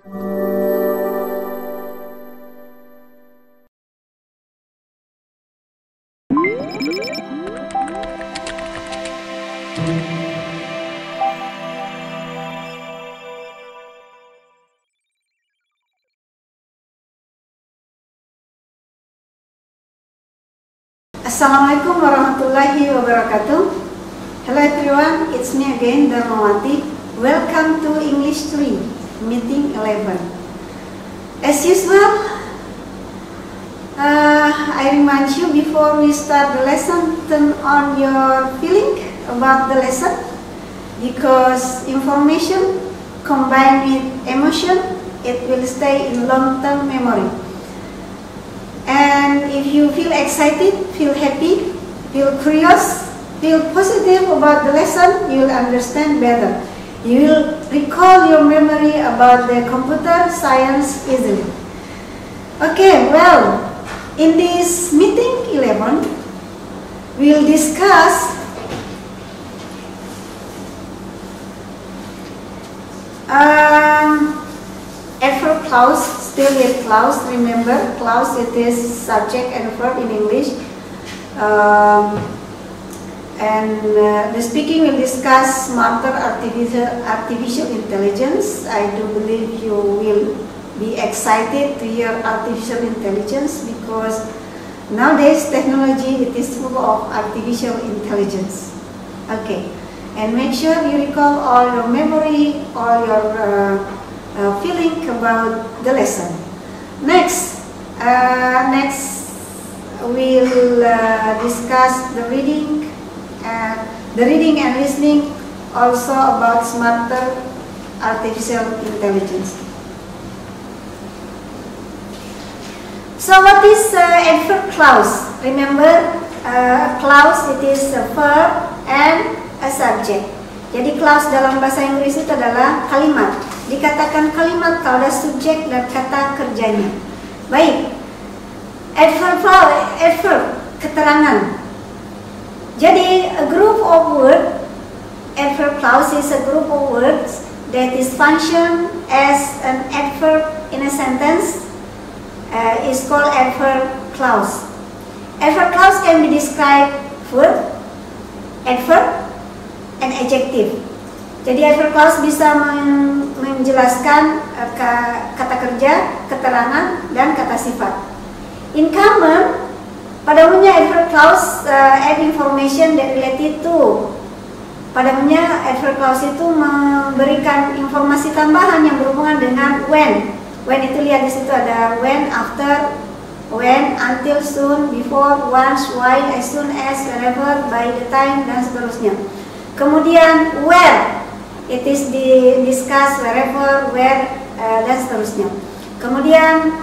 Assalamualaikum warahmatullahi wabarakatuh. Hello everyone, it's me again, Darmawati. Welcome to English 3, meeting 11. As usual, I remind you before we start the lesson, turn on your feeling about the lesson, because information combined with emotion, it will stay in long-term memory. And if you feel excited, feel happy, feel curious, feel positive about the lesson, you will understand better. You will recall your memory about the computer science easily. Okay, well, in this meeting 11, we will discuss adverb clause, still with clause. Remember, clause it is subject and verb in English. The speaking will discuss smarter artificial intelligence. I do believe you will be excited to hear artificial intelligence, because nowadays technology it is full of artificial intelligence. Okay, and make sure you recall all your memory, all your feeling about the lesson. Next we'll discuss the reading and listening, also about smarter artificial intelligence. So what is adverb clause? Remember, clause it is a verb and a subject. Jadi clause dalam bahasa Inggris itu adalah kalimat. Dikatakan kalimat kalau ada subjek dan kata kerjanya. Baik, adverb keterangan. Jadi a group of words, adverb clause is a group of words that is function as an adverb in a sentence, is called adverb clause. Adverb clause can be described verb, adverb, and adjective. Jadi adverb clause bisa menjelaskan kata kerja, keterangan, dan kata sifat. In common, pada umumnya adverb clause add information that related to. Pada umumnya adverb clause itu memberikan informasi tambahan yang berhubungan dengan when. When itu lihat di situ ada when, after, when, until, soon, before, once, while, as soon as, whenever, by the time, dan seterusnya. Kemudian where, it is discussed wherever, where, dan seterusnya. Kemudian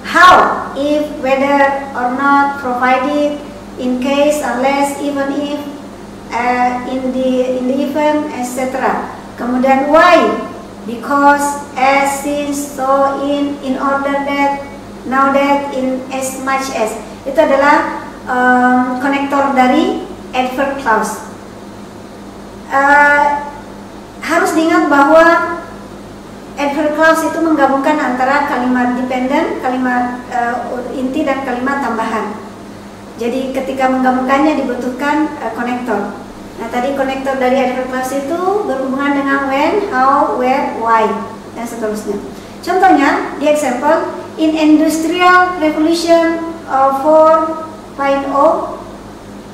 how, if, whether or not, provided, in case, unless, even if, in the event, etc. Kemudian why, because, as, since, so, in order that, now that, in as much as. Itu adalah konektor dari adverb clause. Harus diingat bahwa adverb clause itu menggabungkan antara kalimat dependent, kalimat inti, dan kalimat tambahan. Jadi ketika menggabungkannya dibutuhkan konektor. Nah, tadi konektor dari adverb clause itu berhubungan dengan when, how, where, why, dan seterusnya. Contohnya di example, in Industrial Revolution 4.0,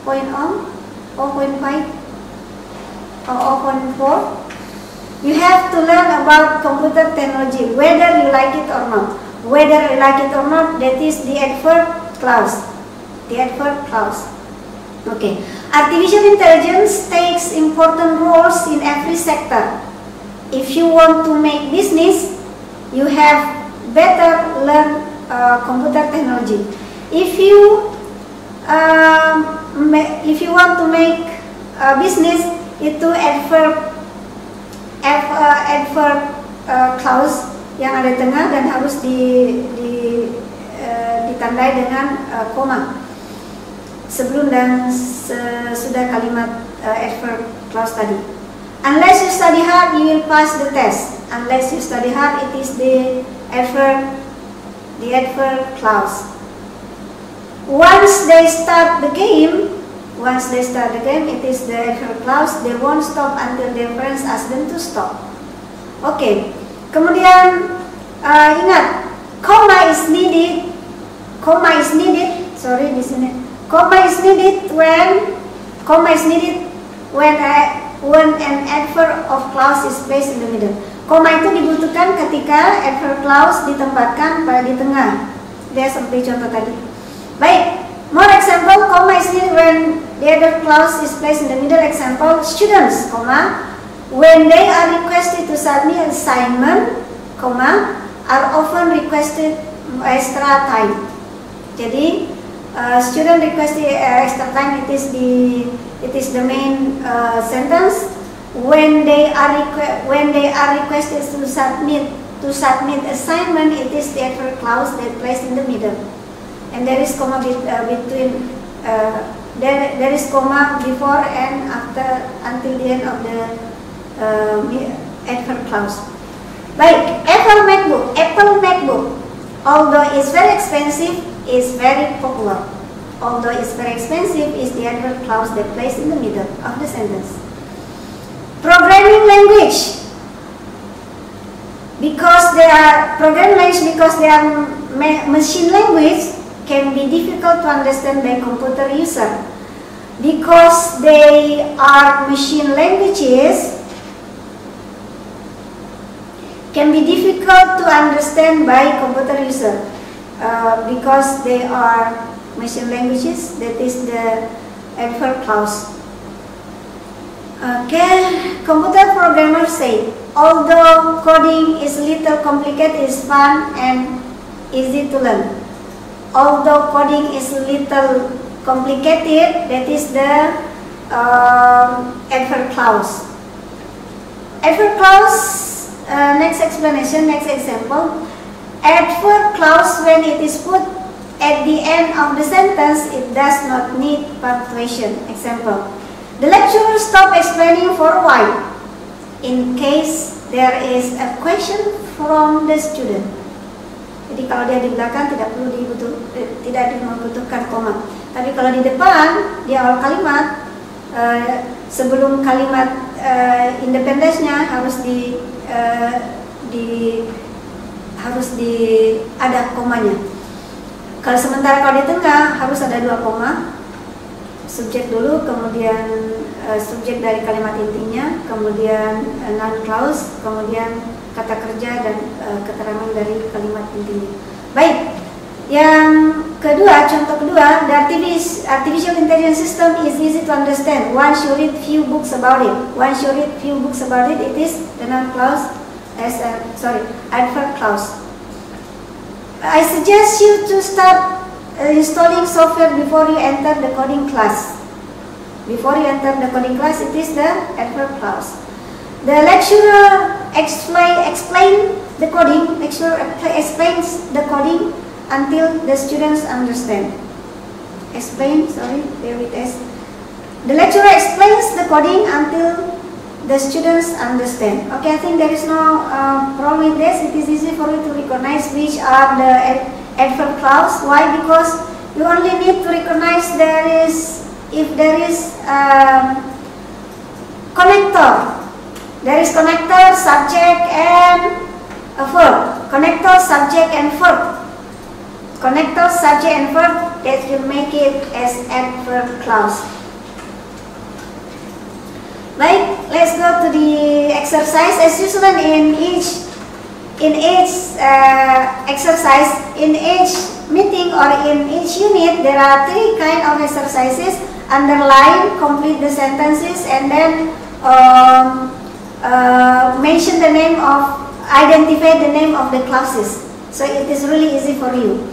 0.4, you have to learn about computer technology, whether you like it or not. Whether you like it or not, that is the adverb clause. The adverb clause. Okay. Artificial intelligence takes important roles in every sector. If you want to make business, you have better learn computer technology. If you want to make business, itu adverb clause yang ada di tengah dan harus ditandai dengan koma sebelum dan sesudah kalimat adverb clause tadi. Unless you study hard, you will pass the test. Unless you study hard, it is the adverb clause. Once they start the game, it is the adverb clause. They won't stop until their parents ask them to stop. Oke. Kemudian ingat, comma is needed. Sorry, di sini. Comma is needed when an adverb of clause is placed in the middle. Koma itu dibutuhkan ketika adverb clause ditempatkan di tengah. Dia seperti contoh tadi. Baik, more example, comma is needed when the adverb clause is placed in the middle. Example, students, comma, when they are requested to submit assignment, comma, are often requested extra time. Jadi, student requested extra time. It is the main sentence. When they are requested to submit assignment, it is the adverb clause that placed in the middle, and there is comma between. There is comma before and after until the end of the adverb clause. Baik, Apple MacBook, although it's very expensive, is very popular. Although it's very expensive is the adverb clause that placed in the middle of the sentence. Programming language, because they are machine language, can be difficult to understand by computer user. Because they are machine languages, can be difficult to understand by computer user. Because they are machine languages, that is the adverb clause. Okay, computer programmers say, although coding is little complicated, it's fun and easy to learn. Although coding is little complicated, that is the adverb clause. Adverb clause, next explanation, next example. Adverb clause, when it is put at the end of the sentence, it does not need punctuation. Example, the lecturer stopped explaining for a while in case there is a question from the student. Jadi kalau dia di belakang tidak membutuhkan koma. Tapi kalau di depan, di awal kalimat, sebelum kalimat independence-nya harus ada komanya. Kalau sementara kalau di tengah harus ada 2 koma. Subjek dulu, kemudian subjek dari kalimat intinya, kemudian noun clause, kemudian kata kerja dan keterangan dari kalimat intinya. Baik, yang kedua, contoh kedua, the artificial intelligence system is easy to understand. Once you read few books about it, it is the noun clause adverb clause. I suggest you to start installing software before you enter the coding class. It is the adverb clause. The lecturer explains the coding until the students understand. The lecturer explains the coding until the students understand. Okay, I think there is no problem with this. It is easy for you to recognize which are the adverb clause. Why? Because you only need to recognize if there is connector. There is connector, subject, and a verb. Connector, subject, and verb. Connector, subject, and verb, that will make it as adverb clause. Baik, let's go to the exercise. As usual in each exercise, in each meeting or in each unit, there are 3 kinds of exercises: underline, complete the sentences, and then identify the name of the classes. So it is really easy for you.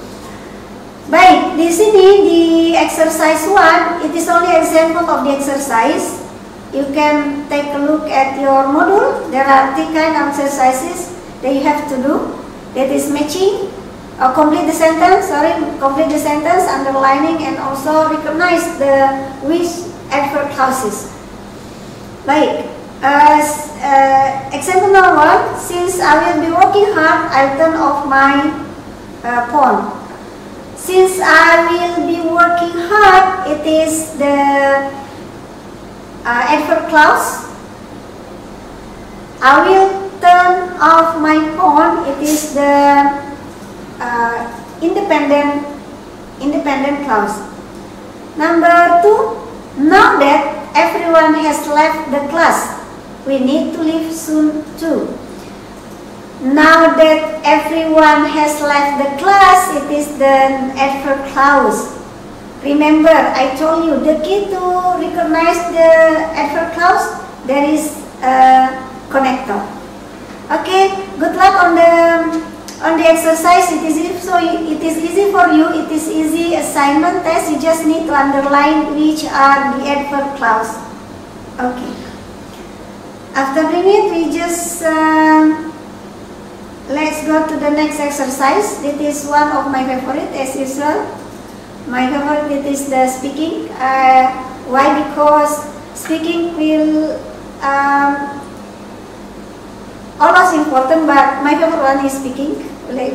Baik, di sini di exercise 1, it is only example of the exercise. You can take a look at your module. There are 3 kinds of exercises that you have to do. That is matching, complete the sentence, underlining, and also recognize which adverb clauses. Baik, Example number 1, since I will be working hard, I'll turn off my phone. Since I will be working hard, it is the adverb clause. I will turn off my phone, it is the independent clause. Number 2, now that everyone has left the class, we need to leave soon too. Now that everyone has left the class, it is the adverb clause. Remember, I told you the key to recognize the adverb clause, there is a connector. Okay, good luck on the exercise. It is easy for you. It is easy assignment test. You just need to underline which are the adverb clause. Okay. After doing it, we just let's go to the next exercise. It is one of my favorite as usual. My favorite it is the speaking. Why? Because speaking will always important, but my favorite one is speaking,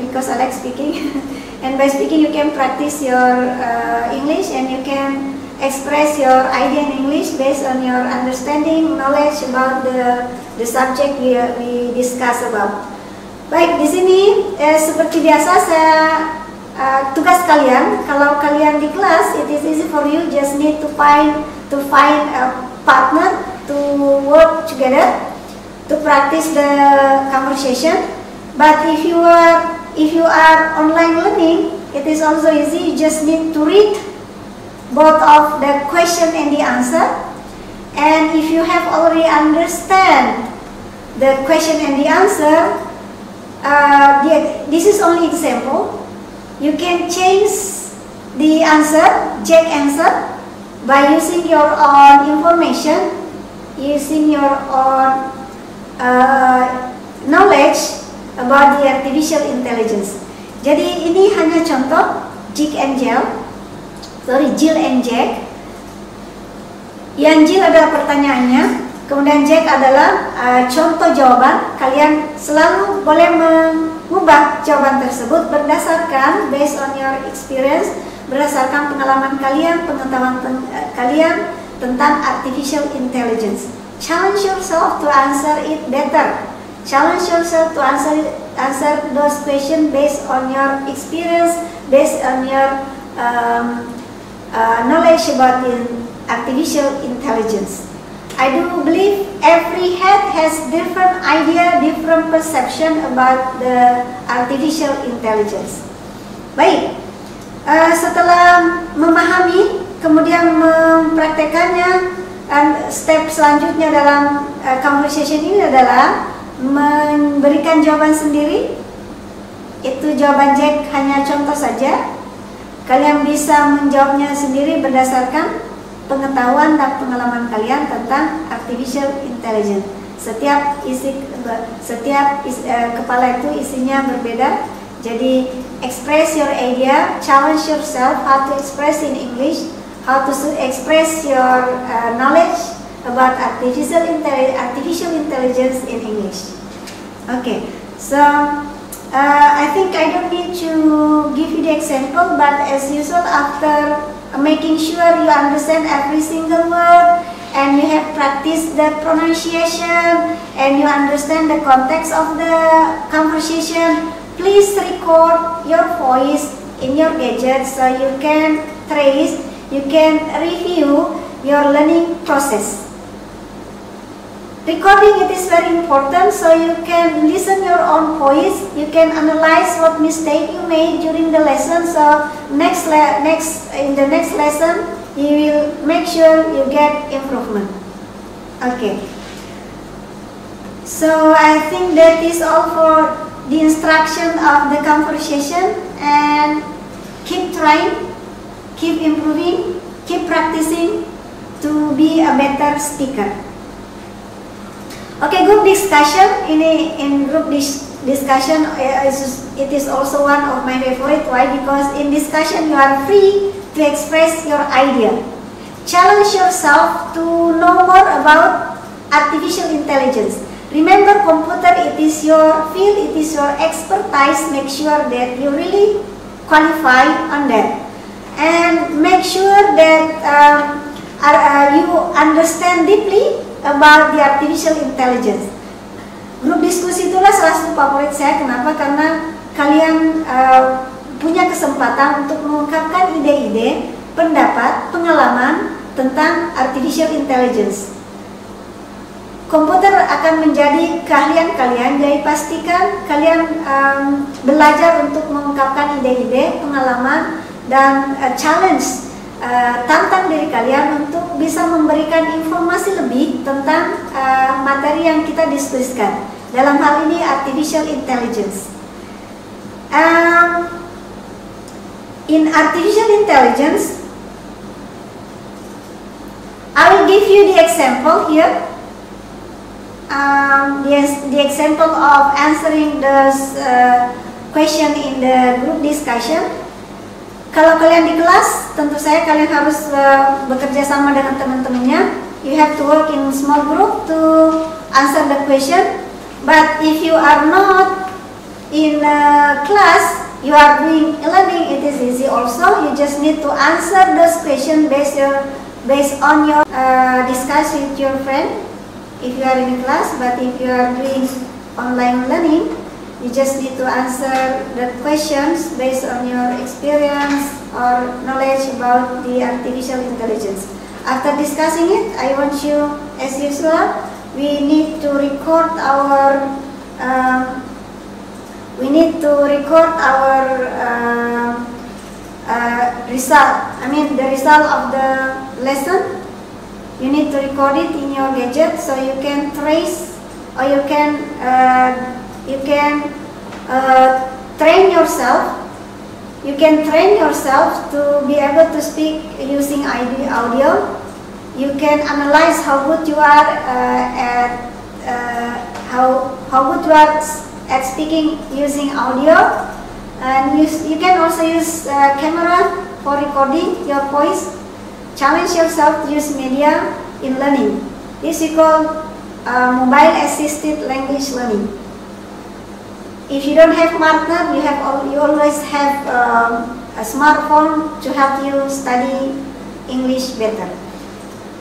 because I like speaking. And by speaking you can practice your English, and you can express your idea in English based on your understanding, knowledge about the subject we discuss about. Baik, di sini seperti biasa tugas kalian, kalau kalian di kelas, it is easy for you, just need to find a partner to work together to practice the conversation. But if you are online learning, it is also easy. You just need to read both of the question and the answer. And if you have already understand the question and the answer, this is only example. You can change the answer, check answer, by using your own information, using your own knowledge about the artificial intelligence. Jadi ini hanya contoh Jill and Jack. Yang Jill adalah pertanyaannya, kemudian Jack adalah contoh jawaban. Kalian selalu boleh mengubah jawaban tersebut berdasarkan based on your experience, berdasarkan pengalaman kalian, pengetahuan kalian tentang artificial intelligence. Challenge yourself to answer it better. Challenge yourself to answer those questions based on your experience, based on your knowledge about artificial intelligence. I do believe every head has different idea, different perception about the artificial intelligence. Baik, setelah memahami, kemudian mempraktekannya, step selanjutnya dalam conversation ini adalah memberikan jawaban sendiri. Itu jawaban Jack hanya contoh saja. Kalian bisa menjawabnya sendiri berdasarkan pengetahuan dan pengalaman kalian tentang artificial intelligence. Setiap kepala itu isinya berbeda. Jadi express your idea, challenge yourself how to express in English, how to express your knowledge about artificial intelligence in English. Okay, so I think I don't need to give you the example, but as usual, after making sure you understand every single word and you have practiced the pronunciation and you understand the context of the conversation, please record your voice in your gadget so you can trace, you can review your learning process. Recording it is very important so you can listen your own voice, you can analyze what mistake you made during the lesson, so in the next lesson you will make sure you get improvement. Okay. So I think that is all for the instruction of the conversation, and keep trying, keep improving, keep practicing to be a better speaker. Okay, group discussion. In group discussion, it is also one of my favorite. Why? Because in discussion you are free to express your idea. Challenge yourself to know more about artificial intelligence. Remember, computer, it is your field, it is your expertise. Make sure that you really qualify on that, and make sure that you understand deeply about the artificial intelligence. Grup diskusi itulah salah satu favorit saya. Kenapa? Karena kalian punya kesempatan untuk mengungkapkan ide-ide, pendapat, pengalaman tentang artificial intelligence. Komputer akan menjadi keahlian kalian, jadi pastikan kalian belajar untuk mengungkapkan ide-ide, pengalaman, dan challenge, tantang diri kalian untuk bisa memberikan informasi lebih tentang materi yang kita diskusikan. Dalam hal ini artificial intelligence. In artificial intelligence, I will give you the example here. The example of answering those question in the group discussion. Kalau kalian di kelas, tentu saja kalian harus bekerja sama dengan teman-temannya. You have to work in small group to answer the question. But if you are not in class, you are doing learning, it is easy also. You just need to answer those questions based on your discuss with your friend. If you are in class, but if you are doing online learning, you just need to answer the questions based on your experience or knowledge about the artificial intelligence. After discussing it, I want you, as usual, we need to record our result. I mean the result of the lesson. You need to record it in your gadget so you can trace, or you can train yourself. You can train yourself to be able to speak using audio. You can analyze how good you are at speaking using audio, and you can also use camera for recording your voice. Challenge yourself to use media in learning. This we call mobile assisted language learning. If you don't have partner, you always have a smartphone to help you study English better.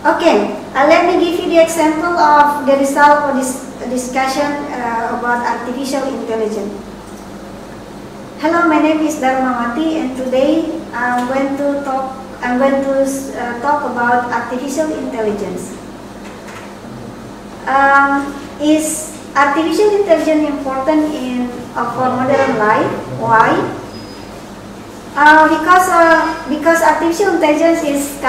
Okay, let me give you the example of the result of this discussion about artificial intelligence. Hello, my name is Darmawati, and today I'm going to talk about artificial intelligence. Is artificial intelligence important for modern life? Why? Because artificial intelligence is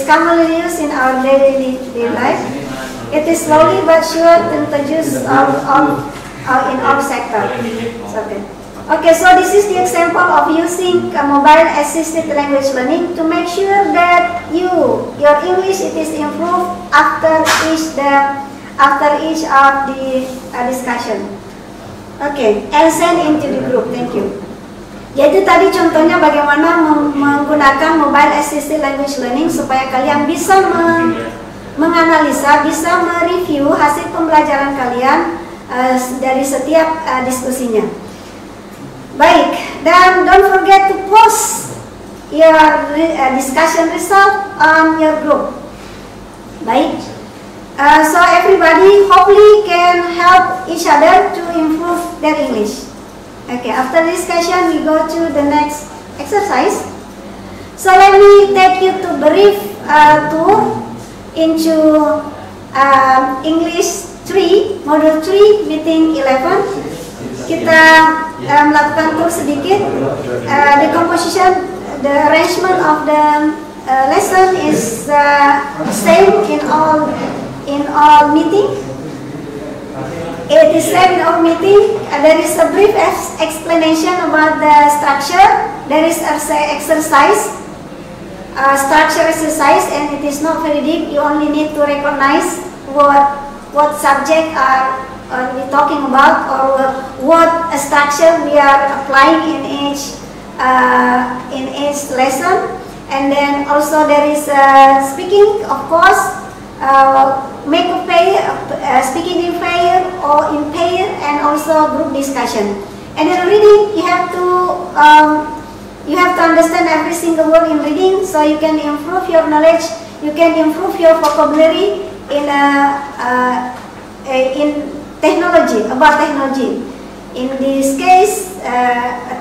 commonly used in our daily life. It is slowly but sure introduced in all sectors. Okay, so this is the example of using mobile assisted language learning to make sure that your English it is improved after each of the discussion. Okay, and send into the group. Thank you. Jadi tadi contohnya bagaimana menggunakan mobile assisted language learning supaya kalian bisa menganalisa, bisa mereview hasil pembelajaran kalian dari setiap diskusinya. Baik, dan don't forget to post your discussion result on your group. Baik, so everybody hopefully can help each other to improve their English. Okay, after discussion we go to the next exercise. So let me take you to brief tour into English 3, Module 3, Meeting 11. Kita melakukan tour sedikit. The composition, the arrangement of the lesson is same in all meeting. It is same in all meeting. There is a brief explanation about the structure. There is an exercise, structure exercise, and it is not very deep. You only need to recognize what subject are we talking about, or what structure we are applying in each lesson. And then also there is speaking, of course, make a pair, speaking in pair or in pair, and also group discussion. And in reading, you have to understand every single word in reading, so you can improve your knowledge. You can improve your vocabulary in technology, about technology. In this case,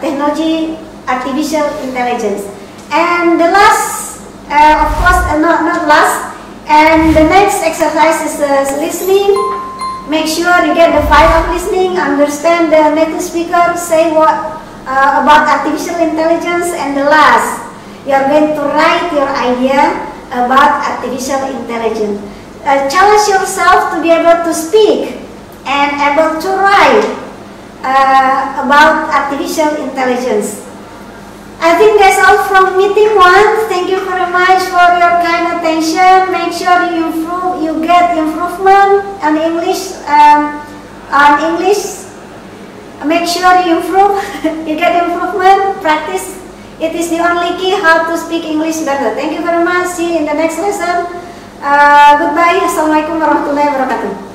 technology, artificial intelligence. And the last, of course, not last, and the next exercise is listening. Make sure you get the file of listening, understand the native speaker, say what about artificial intelligence, and the last, you are going to write your idea about artificial intelligence. Challenge yourself to be able to speak and able to write about artificial intelligence. I think that's all from meeting 1. Thank you very much for your kind attention. Make sure you get improvement on English. Make sure you improve, you get improvement, practice. It is the only key how to speak English better. Thank you very much. See you in the next lesson. Goodbye. Assalamualaikum warahmatullahi wabarakatuh.